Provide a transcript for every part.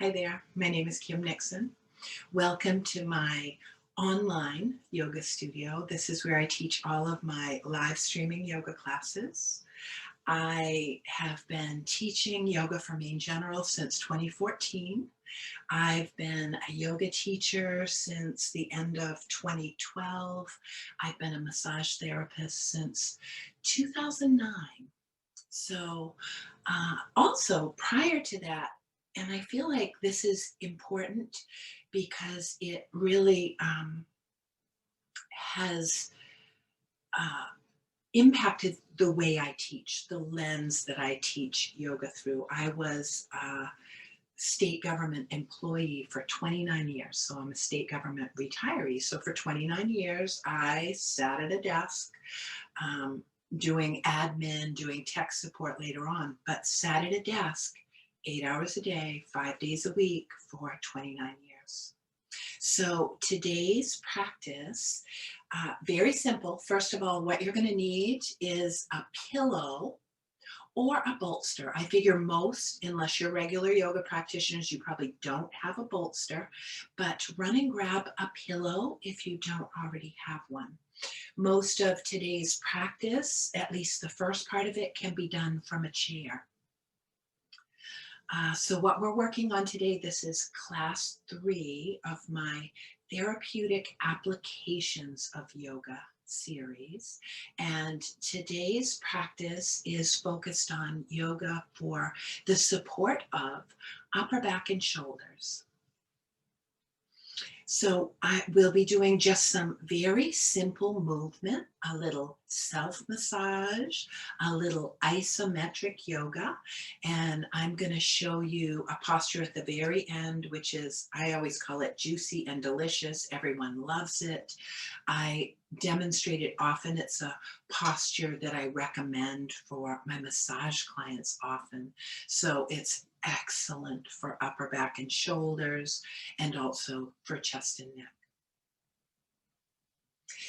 Hi there, my name is Kim Nixon. Welcome to my online yoga studio. This is where I teach all of my live streaming yoga classes. I have been teaching yoga for MaineGeneral since 2014. I've been a yoga teacher since the end of 2012. I've been a massage therapist since 2009. So, also prior to that, and I feel like this is important because it really has uh, impacted the way I teach, the lens that I teach yoga through. I was a state government employee for 29 years, so I'm a state government retiree. So for 29 years, I sat at a desk um, doing admin, doing tech support later on, but sat at a desk 8 hours a day, 5 days a week for 29 years. So today's practice, very simple. First of all, what you're going to need is a pillow or a bolster. I figure most, unless you're regular yoga practitioners, you probably don't have a bolster, but run and grab a pillow if you don't already have one. Most of today's practice, at least the first part of it, can be done from a chair. So what we're working on today, this is class 3 of my Therapeutic Applications of Yoga series. And today's practice is focused on yoga for the support of upper back and shoulders. So I will be doing just some very simple movement, a little self-massage, a little isometric yoga, and I'm going to show you a posture at the very end, which is, I always call it juicy and delicious. Everyone loves it. I demonstrate it often. It's a posture that I recommend for my massage clients often. So it's excellent for upper back and shoulders and also for chest and neck.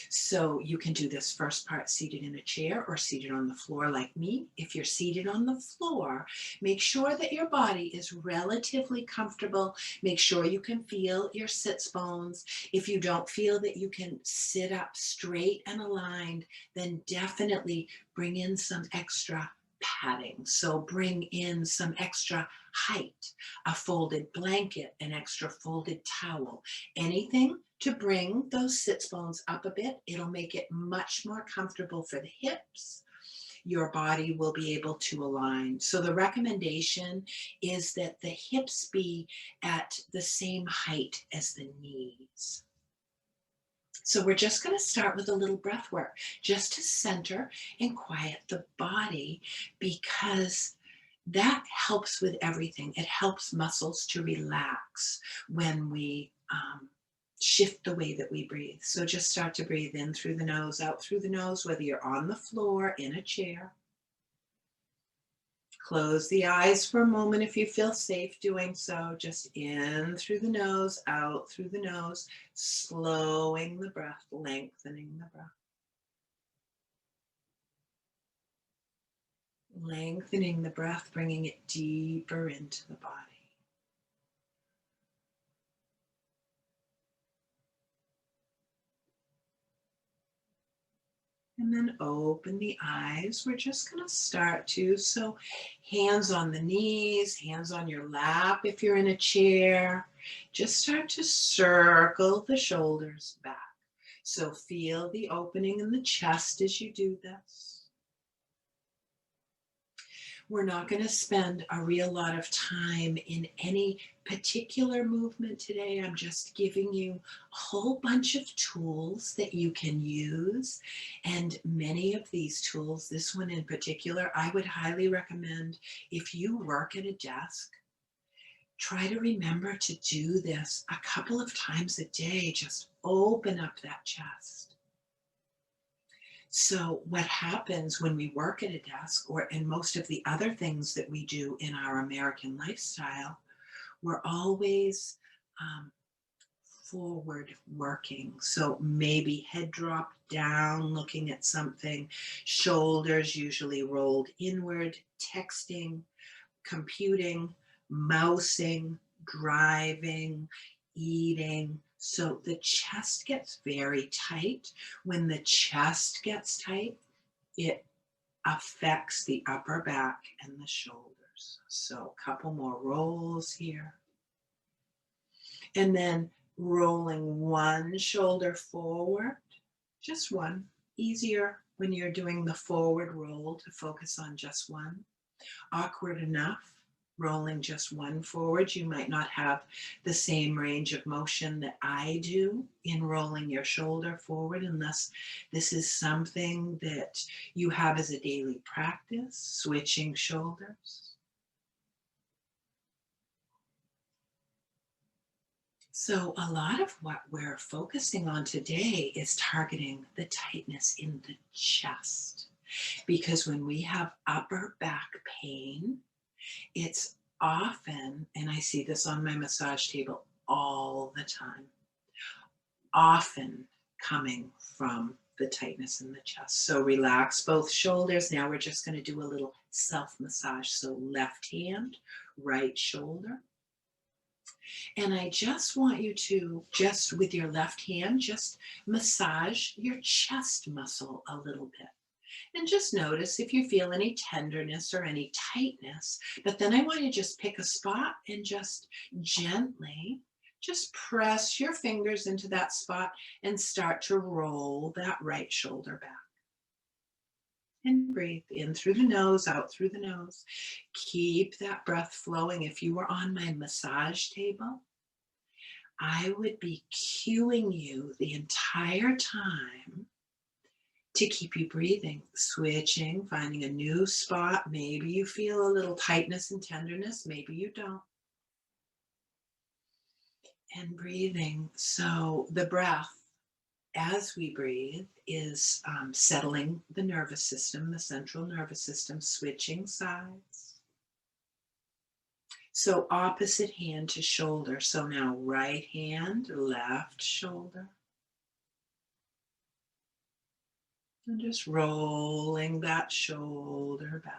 So you can do this first part seated in a chair or seated on the floor like me. If you're seated on the floor, make sure that your body is relatively comfortable. Make sure you can feel your sits bones. If you don't feel that you can sit up straight and aligned, then definitely bring in some extra padding. So bring in some extra height, a folded blanket, an extra folded towel, anything to bring those sits bones up a bit. It'll make it much more comfortable for the hips. Your body will be able to align. So the recommendation is that the hips be at the same height as the knees. So we're just going to start with a little breath work just to center and quiet the body, because that helps with everything. It helps muscles to relax when we shift the way that we breathe. So just start to breathe in through the nose, out through the nose, whether you're on the floor, in a chair. Close the eyes for a moment if you feel safe doing so. Just in through the nose, out through the nose, slowing the breath, lengthening the breath. Lengthening the breath, bringing it deeper into the body. And then open the eyes. We're just going to start to, so hands on the knees, hands on your lap if you're in a chair. Just start to circle the shoulders back. So feel the opening in the chest as you do this. We're not going to spend a real lot of time in any particular movement today. I'm just giving you a whole bunch of tools that you can use. And many of these tools, this one in particular, I would highly recommend if you work at a desk. Try to remember to do this a couple of times a day. Just open up that chest. So what happens when we work at a desk, or in most of the other things that we do in our American lifestyle, we're always forward working. So maybe head dropped down, looking at something, shoulders usually rolled inward, texting, computing, mousing, driving, eating. So the chest gets very tight. When the chest gets tight, it affects the upper back and the shoulders. So a couple more rolls here. And then rolling one shoulder forward, just one. Easier when you're doing the forward roll to focus on just one. Awkward enough, rolling just one forward. You might not have the same range of motion that I do in rolling your shoulder forward, unless this is something that you have as a daily practice, switching shoulders. So a lot of what we're focusing on today is targeting the tightness in the chest. Because when we have upper back pain, it's often, and I see this on my massage table all the time, often coming from the tightness in the chest. So relax both shoulders. Now we're just going to do a little self-massage. So left hand, right shoulder. And I just want you to, just with your left hand, just massage your chest muscle a little bit. And just notice if you feel any tenderness or any tightness. But then I want you to just pick a spot and just gently just press your fingers into that spot and start to roll that right shoulder back. And breathe in through the nose, out through the nose. Keep that breath flowing. If you were on my massage table, I would be cueing you the entire time to keep you breathing, switching, finding a new spot. Maybe you feel a little tightness and tenderness, maybe you don't. And breathing. So the breath, as we breathe, is settling the nervous system, the central nervous system, switching sides. So opposite hand to shoulder. So now right hand, left shoulder. And just rolling that shoulder back.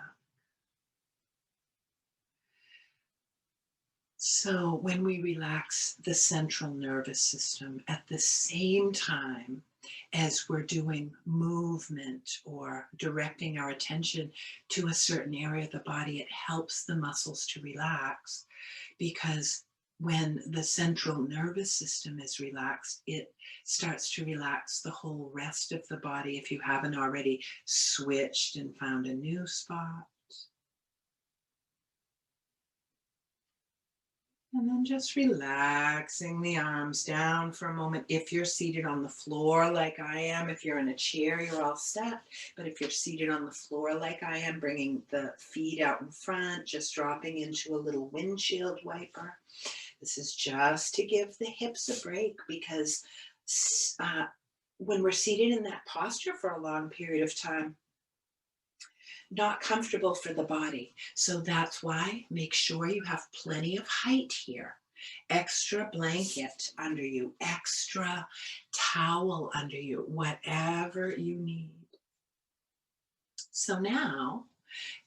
So when we relax the central nervous system at the same time as we're doing movement or directing our attention to a certain area of the body, it helps the muscles to relax, because when the central nervous system is relaxed, it starts to relax the whole rest of the body if you haven't already switched and found a new spot. And then just relaxing the arms down for a moment. If you're seated on the floor like I am, if you're in a chair, you're all set. But if you're seated on the floor like I am, bringing the feet out in front, just dropping into a little windshield wiper. This is just to give the hips a break, because when we're seated in that posture for a long period of time, not comfortable for the body. So that's why make sure you have plenty of height here. Extra blanket under you, extra towel under you, whatever you need. So now,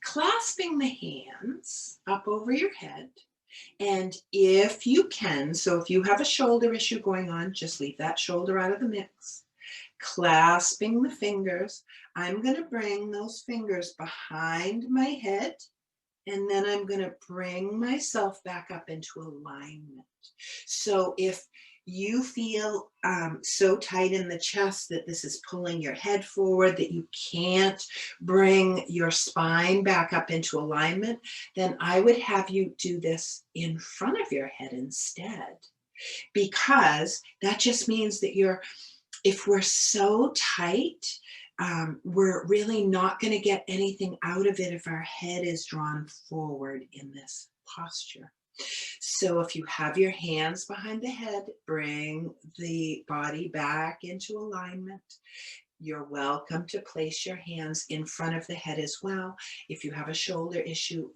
clasping the hands up over your head. And if you can, so if you have a shoulder issue going on, just leave that shoulder out of the mix. Clasping the fingers, I'm going to bring those fingers behind my head, and then I'm going to bring myself back up into alignment. So if you feel so tight in the chest that this is pulling your head forward, that you can't bring your spine back up into alignment, then I would have you do this in front of your head instead, because that just means that if we're so tight, we're really not going to get anything out of it if our head is drawn forward in this posture. So if you have your hands behind the head, bring the body back into alignment. You're welcome to place your hands in front of the head as well. If you have a shoulder issue,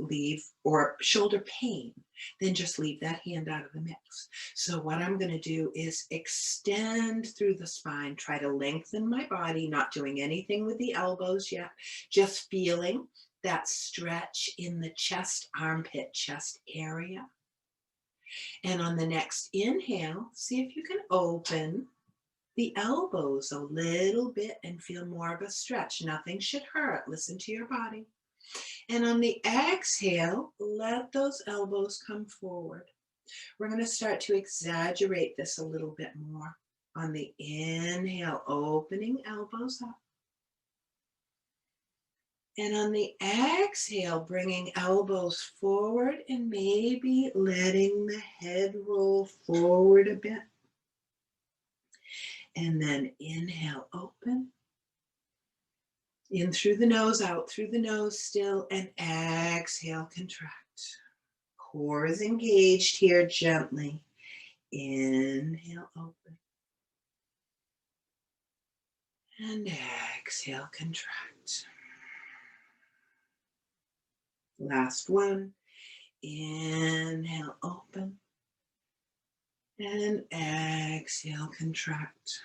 or shoulder pain, then just leave that hand out of the mix. So what I'm going to do is extend through the spine, try to lengthen my body, not doing anything with the elbows yet, just feeling that stretch in the chest, armpit, chest area. And on the next inhale, see if you can open the elbows a little bit and feel more of a stretch. Nothing should hurt. Listen to your body. And on the exhale, let those elbows come forward. We're going to start to exaggerate this a little bit more. On the inhale, opening elbows up. And on the exhale, bringing elbows forward and maybe letting the head roll forward a bit. And then inhale, open. In through the nose, out through the nose still, and exhale, contract. Core is engaged here gently. Inhale, open. And exhale, contract. Last one. Inhale, open. And exhale, contract.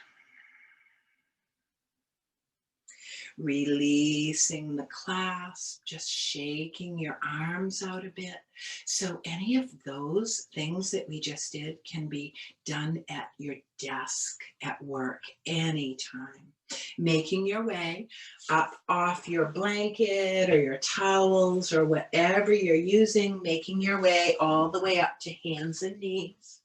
Releasing the clasp, just shaking your arms out a bit. So any of those things that we just did can be done at your desk, at work, anytime. Making your way up off your blanket or your towels or whatever you're using, making your way all the way up to hands and knees.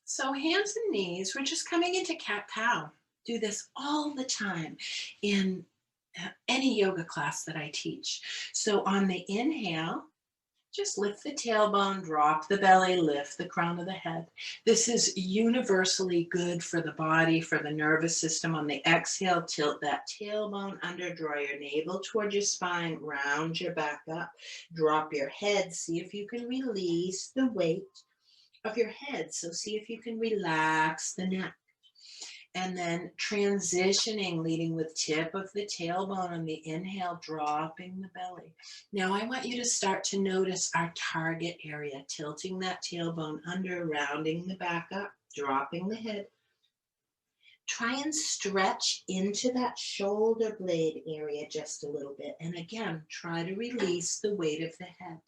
So hands and knees, we're just coming into cat-cow. Do this all the time in any yoga class that I teach. So on the inhale, just lift the tailbone, drop the belly, lift the crown of the head. This is universally good for the body, for the nervous system. On the exhale, tilt that tailbone under, draw your navel toward your spine, round your back up, drop your head. See if you can release the weight of your head. So see if you can relax the neck. And then transitioning, leading with tip of the tailbone on the inhale, dropping the belly. Now I want you to start to notice our target area, tilting that tailbone under, rounding the back up, dropping the head. Try and stretch into that shoulder blade area just a little bit. And again, try to release the weight of the head.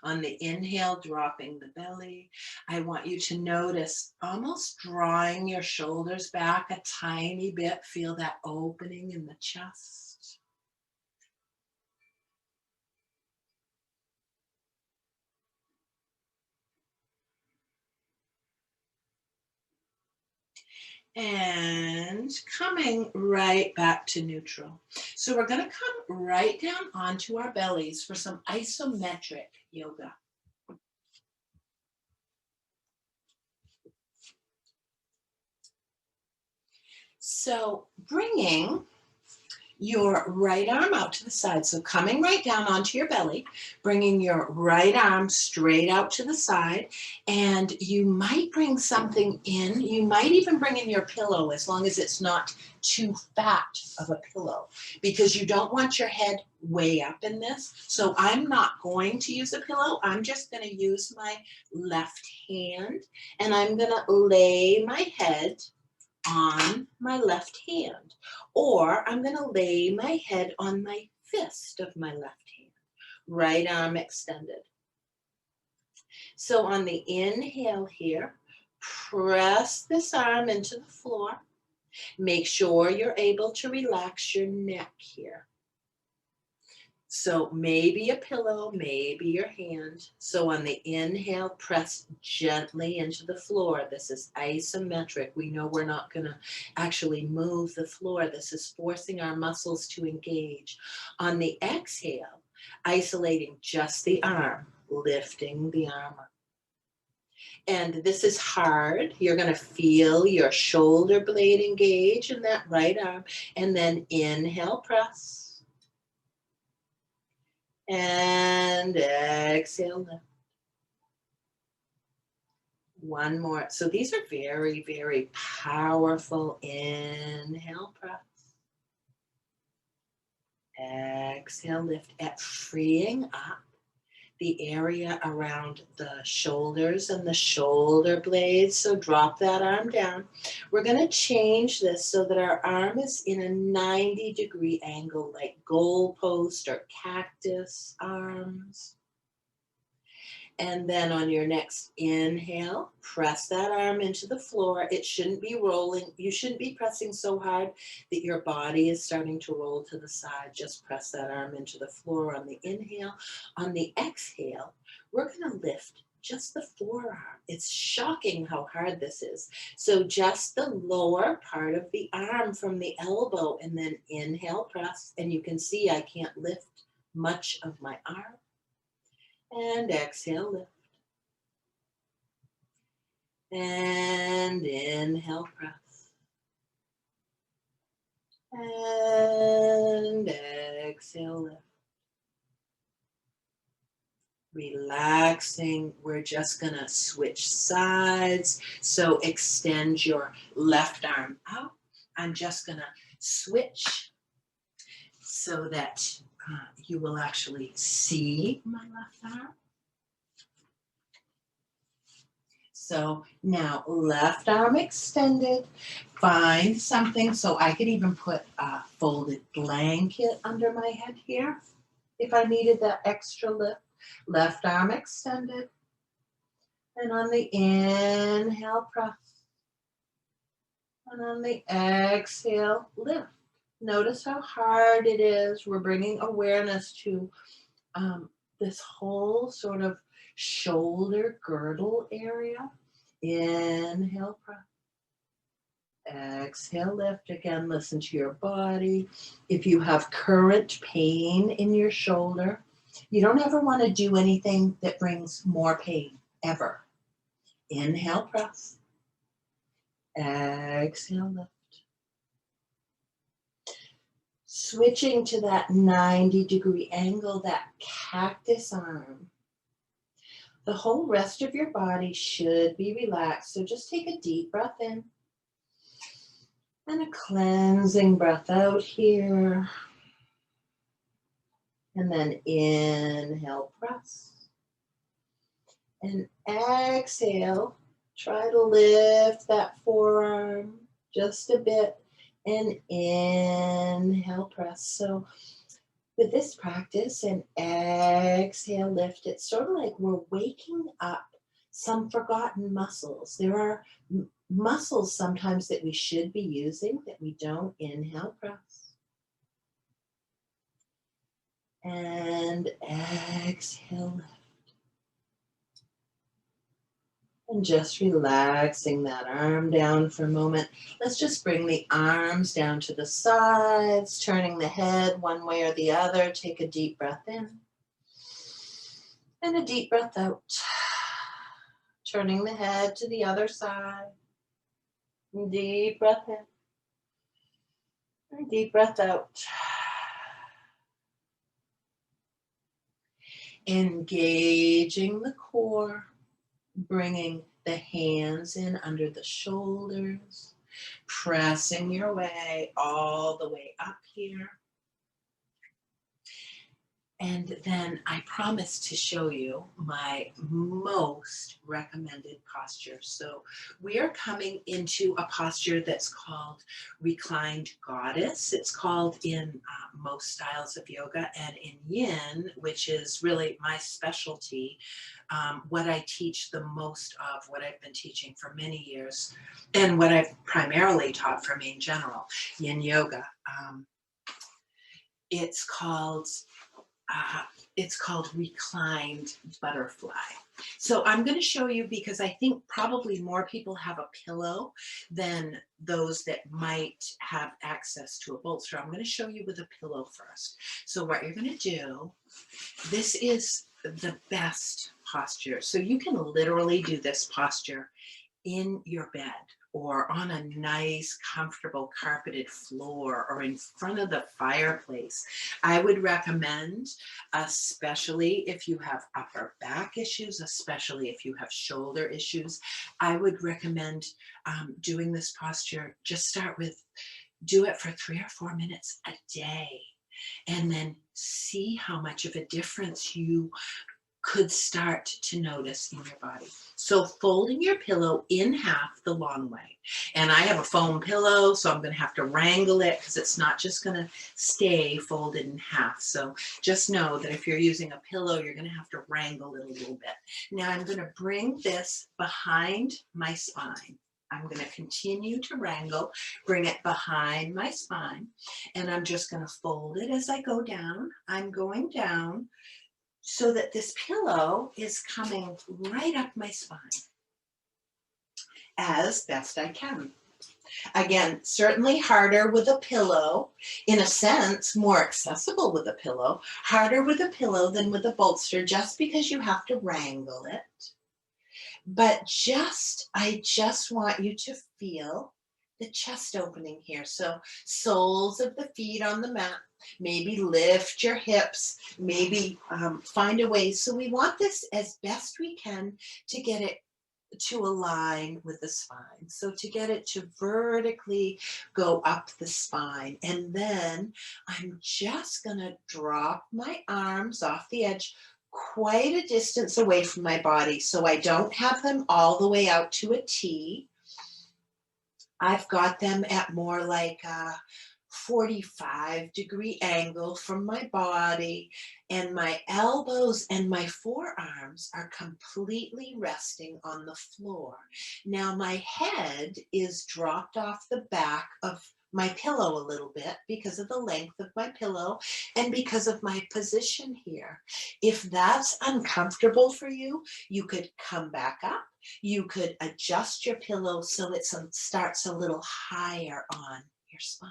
On the inhale, dropping the belly. I want you to notice almost drawing your shoulders back a tiny bit. Feel that opening in the chest. And coming right back to neutral. So we're going to come right down onto our bellies for some isometric yoga. So bringing your right arm out to the side. So coming right down onto your belly, bringing your right arm straight out to the side, and you might bring something in. You might even bring in your pillow as long as it's not too fat of a pillow, because you don't want your head way up in this. So I'm not going to use a pillow. I'm just going to use my left hand, and I'm going to lay my head on my left hand, or I'm going to lay my head on my fist of my left hand, right arm extended. So on the inhale here, press this arm into the floor. Make sure you're able to relax your neck here. So maybe a pillow, maybe your hand. So on the inhale, press gently into the floor. This is isometric. We know we're not going to actually move the floor. This is forcing our muscles to engage. On the exhale, isolating just the arm, lifting the arm up. And this is hard. You're going to feel your shoulder blade engage in that right arm. And then inhale, press. And exhale, lift. One more. So these are very, very powerful. Inhale, press. Exhale, lift. At freeing up, the area around the shoulders and the shoulder blades. So drop that arm down. We're going to change this so that our arm is in a 90-degree angle, like goalpost or cactus arms. And then on your next inhale, press that arm into the floor. It shouldn't be rolling. You shouldn't be pressing so hard that your body is starting to roll to the side. Just press that arm into the floor on the inhale. On the exhale, we're going to lift just the forearm. It's shocking how hard this is. So just the lower part of the arm from the elbow, and then inhale, press. And you can see I can't lift much of my arm. And exhale, lift. And inhale, press. And exhale, lift. Relaxing. We're just going to switch sides. So extend your left arm out. I'm just going to switch so that you will actually see my left arm. So now left arm extended. Find something. So I could even put a folded blanket under my head here if I needed that extra lift. Left arm extended. And on the inhale, press. And on the exhale, lift. Notice how hard it is. We're bringing awareness to this whole sort of shoulder girdle area. Inhale, press. Exhale, lift. Again, listen to your body. If you have current pain in your shoulder, you don't ever want to do anything that brings more pain, ever. Inhale, press. Exhale, lift. Switching to that 90-degree angle, that cactus arm. The whole rest of your body should be relaxed. So just take a deep breath in and a cleansing breath out here. And then inhale, press. And exhale, try to lift that forearm just a bit. And inhale, press. So with this practice and exhale, lift, it's sort of like we're waking up some forgotten muscles. There are muscles sometimes that we should be using that we don't. Inhale, press. And exhale, lift. And just relaxing that arm down for a moment. Let's just bring the arms down to the sides, turning the head one way or the other. Take a deep breath in and a deep breath out. Turning the head to the other side. Deep breath in and deep breath out. Engaging the core. Bringing the hands in under the shoulders, pressing your way all the way up here. And then I promise to show you my most recommended posture. So we are coming into a posture that's called reclined goddess. It's called in most styles of yoga, and in yin, which is really my specialty, what I teach the most of, what I've been teaching for many years, and what I've primarily taught for MaineGeneral, yin yoga. It's called reclined butterfly. So I'm going to show you, because I think probably more people have a pillow than those that might have access to a bolster. I'm going to show you with a pillow first. So what you're going to do, this is the best posture. So you can literally do this posture in your bed or on a nice, comfortable carpeted floor or in front of the fireplace. I would recommend, especially if you have upper back issues, especially if you have shoulder issues, I would recommend doing this posture. Just start with, do it for 3 or 4 minutes a day, and then see how much of a difference you could start to notice in your body. So folding your pillow in half the long way. And I have a foam pillow, so I'm going to have to wrangle it because it's not just going to stay folded in half. So just know that if you're using a pillow, you're going to have to wrangle it a little bit. Now I'm going to bring this behind my spine. I'm going to continue to wrangle, bring it behind my spine, and I'm just going to fold it as I go down. I'm going down so that this pillow is coming right up my spine as best I can. Again, certainly harder with a pillow, in a sense, more accessible with a pillow, harder with a pillow than with a bolster just because you have to wrangle it. But I just want you to feel the chest opening here. So soles of the feet on the mat, maybe lift your hips, maybe find a way. So we want this as best we can to get it to align with the spine. So to get it to vertically go up the spine. And then I'm just going to drop my arms off the edge quite a distance away from my body. So I don't have them all the way out to a T. I've got them at more like a 45-degree angle from my body, and my elbows and my forearms are completely resting on the floor. Now my head is dropped off the back of my pillow a little bit because of the length of my pillow and because of my position here. If that's uncomfortable for you, you could come back up. You could adjust your pillow so it starts a little higher on your spine.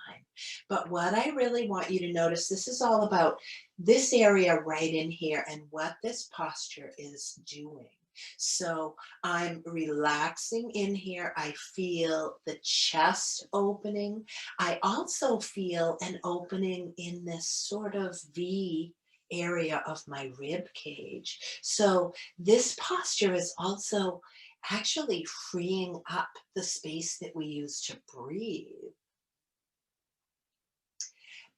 But what I really want you to notice, this is all about this area right in here and what this posture is doing. So I'm relaxing in here. I feel the chest opening. I also feel an opening in this sort of V area of my rib cage. So this posture is also actually freeing up the space that we use to breathe.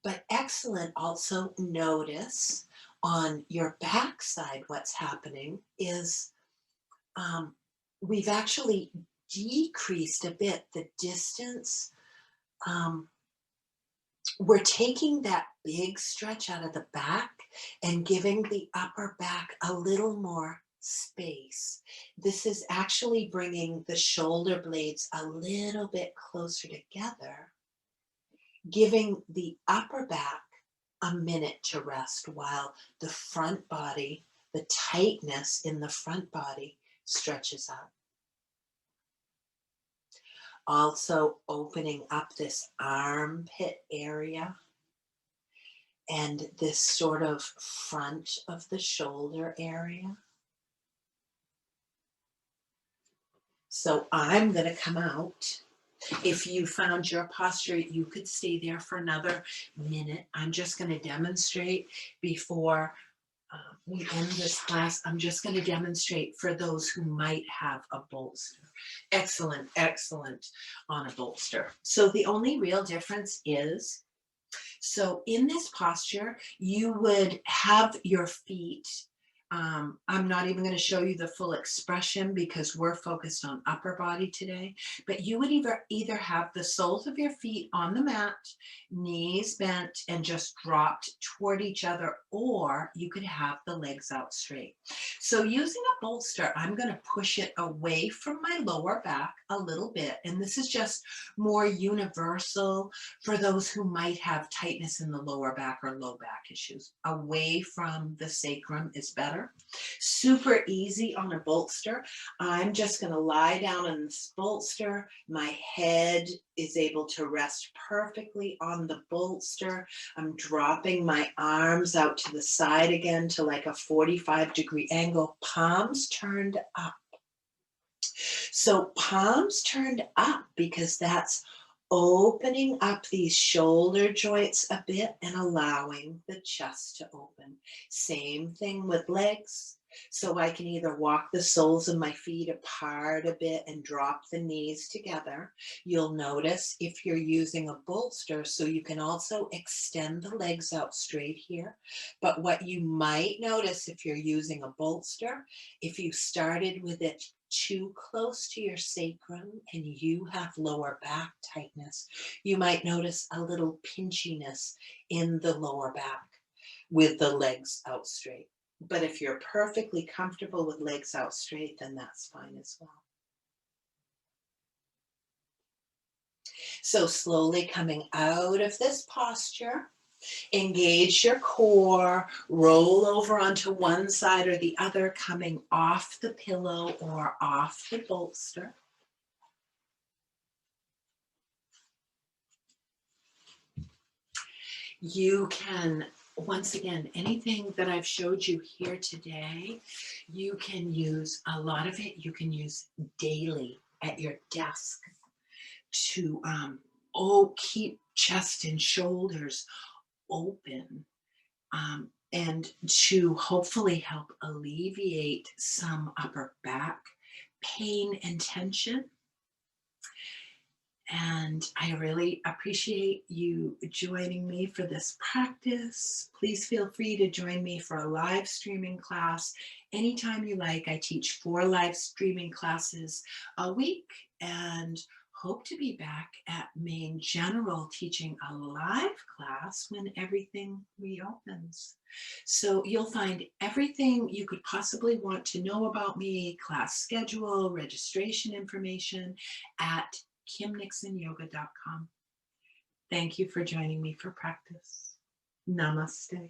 But excellent, also notice on your backside what's happening is we've actually decreased a bit the distance. We're taking that big stretch out of the back and giving the upper back a little more space. This is actually bringing the shoulder blades a little bit closer together, giving the upper back a minute to rest while the front body, the tightness in the front body stretches out. Also opening up this armpit area and this sort of front of the shoulder area. So I'm going to come out. If you found your posture, you could stay there for another minute. I'm just going to demonstrate before we end this class. I'm just going to demonstrate for those who might have a bolster. Excellent, excellent on a bolster. So the only real difference is, so in this posture, you would have your feet, I'm not even going to show you the full expression because we're focused on upper body today, but you would either have the soles of your feet on the mat, knees bent and just dropped toward each other, or you could have the legs out straight. So using a bolster, I'm going to push it away from my lower back a little bit, and this is just more universal for those who might have tightness in the lower back or low back issues. Away from the sacrum is better. Super easy on a bolster. I'm just going to lie down on this bolster. My head is able to rest perfectly on the bolster. I'm dropping my arms out to the side again to like a 45-degree angle, palms turned up. So palms turned up because that's opening up these shoulder joints a bit and allowing the chest to open. Same thing with legs. So I can either walk the soles of my feet apart a bit and drop the knees together. You'll notice if you're using a bolster, so you can also extend the legs out straight here. But what you might notice if you're using a bolster, if you started with it too close to your sacrum and you have lower back tightness, you might notice a little pinchiness in the lower back with the legs out straight. But if you're perfectly comfortable with legs out straight, then that's fine as well. So slowly coming out of this posture, engage your core, roll over onto one side or the other, coming off the pillow or off the bolster. You can, once again, anything that I've showed you here today, you can use, a lot of it you can use daily at your desk to keep chest and shoulders open, and to hopefully help alleviate some upper back pain and tension. And I really appreciate you joining me for this practice. Please feel free to join me for a live streaming class anytime you like. I teach 4 live streaming classes a week and hope to be back at MaineGeneral teaching a live class when everything reopens. So you'll find everything you could possibly want to know about me, class schedule, registration information at KimNixonYoga.com. Thank you for joining me for practice. Namaste.